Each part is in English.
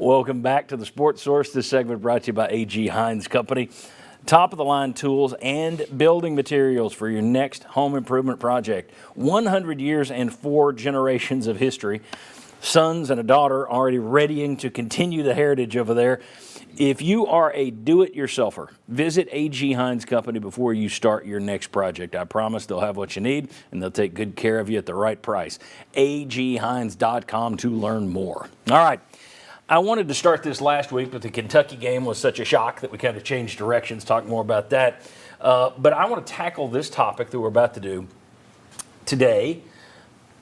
Welcome back to the Sports Source. This segment brought to you by A.G. Hines Company. Top of the line tools and building materials for your next home improvement project. 100 years and 4 generations of history. Sons and a daughter already readying to continue the heritage over there. If you are a do-it-yourselfer, visit A.G. Hines Company before you start your next project. I promise they'll have what you need, and they'll take good care of you at the right price. aghines.com to learn more. All right. I wanted to start this last week, but the Kentucky game was such a shock that we kind of changed directions, talk more about that. But I want to tackle this topic that we're about to do today,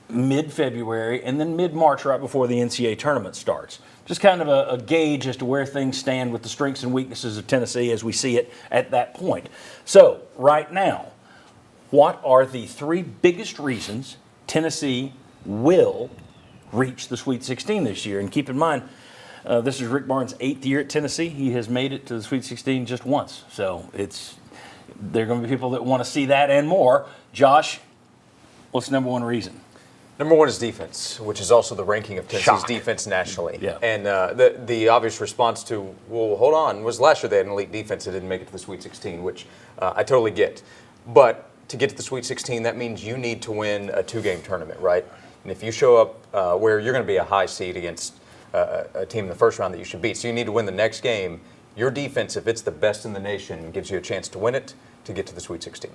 mid-February, and then mid-March, right before the NCAA tournament starts. Just kind of a gauge as to where things stand with the strengths and weaknesses of Tennessee as we see it at that point. So, right now, what are the 3 biggest reasons Tennessee will reach the Sweet 16 this year? And keep in mind, this is Rick Barnes' 8th year at Tennessee. He has made it to the Sweet 16 just once. So there are going to be people that want to see that and more. Josh, what's the number 1 reason? Number 1 is defense, which is also the ranking of Tennessee's defense nationally. Yeah. And the obvious response to, well, hold on, was last year they had an elite defense that didn't make it to the Sweet 16, which I totally get. But to get to the Sweet 16, that means you need to win a 2-game tournament, right? And if you show up where you're going to be a high seed against a team in the first round that you should beat, so you need to win the next game, your defense, if it's the best in the nation, gives you a chance to win it to get to the Sweet 16.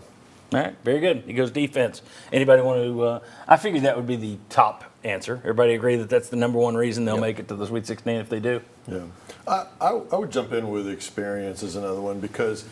All right, very good. He goes defense. Anybody want to? I figured that would be the top answer. Everybody agree that that's the number 1 reason they'll make it to the Sweet 16 if they do? Yeah. I would jump in with experience as another one, because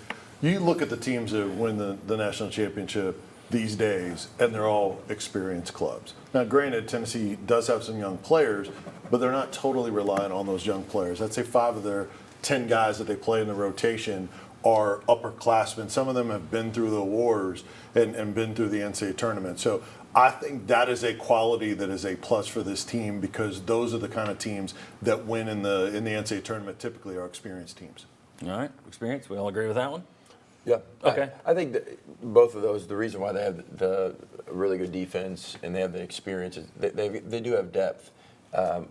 you look at the teams that win the national championship these days, and they're all experienced clubs. Now, granted, Tennessee does have some young players, but they're not totally reliant on those young players. I'd say 5 of their 10 guys that they play in the rotation are upperclassmen. Some of them have been through the wars and been through the NCAA tournament. So I think that is a quality that is a plus for this team, because those are the kind of teams that win in the NCAA tournament typically are experienced teams. All right, experience. We all agree with that one? Yeah. Okay. I think that both of those, the reason why they have the really good defense and they have the experience, is they do have depth,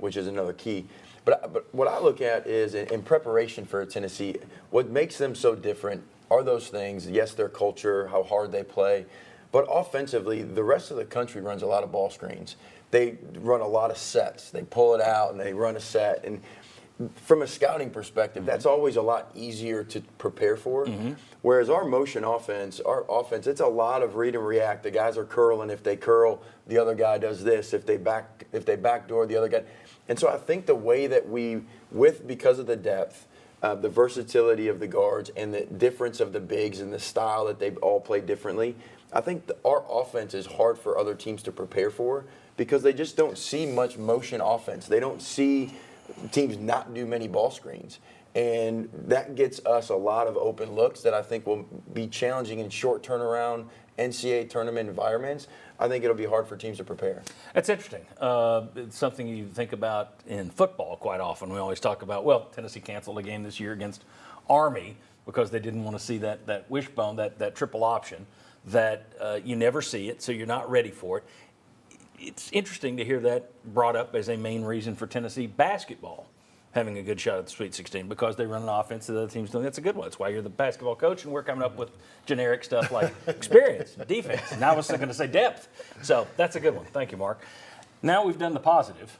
which is another key. But what I look at is, in preparation for Tennessee, what makes them so different are those things. Yes, their culture, how hard they play. But offensively, the rest of the country runs a lot of ball screens. They run a lot of sets. They pull it out and they run a set. And from a scouting perspective, that's always a lot easier to prepare for. Whereas our motion offense, it's a lot of read and react. The guys are curling. If they curl, the other guy does this. If they backdoor, the other guy. And so I think the way that because of the depth, the versatility of the guards, and the difference of the bigs and the style that they all play differently, I think our offense is hard for other teams to prepare for, because they just don't see much motion offense. They don't see teams not do many ball screens. And that gets us a lot of open looks that I think will be challenging in short turnaround NCAA tournament environments. I think it'll be hard for teams to prepare. That's interesting. It's something you think about in football quite often. We always talk about, well, Tennessee canceled a game this year against Army because they didn't want to see that wishbone, that triple option, that you never see it, so you're not ready for it. It's interesting to hear that brought up as a main reason for Tennessee basketball having a good shot at the Sweet 16, because they run an offense that other teams don't. That's a good one. That's why you're the basketball coach, and we're coming up with generic stuff like experience, defense. Now I was going to say depth. So that's a good one. Thank you, Mark. Now we've done the positive.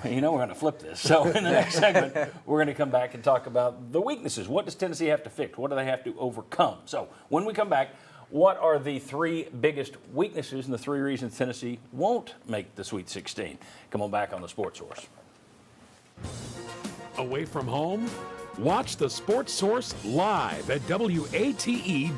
You know we're going to flip this. So in the next segment, we're going to come back and talk about the weaknesses. What does Tennessee have to fix? What do they have to overcome? So when we come back, what are the 3 biggest weaknesses and the 3 reasons Tennessee won't make the Sweet 16? Come on back on the Sports Source. Away from home? Watch the Sports Source live at WATE.com.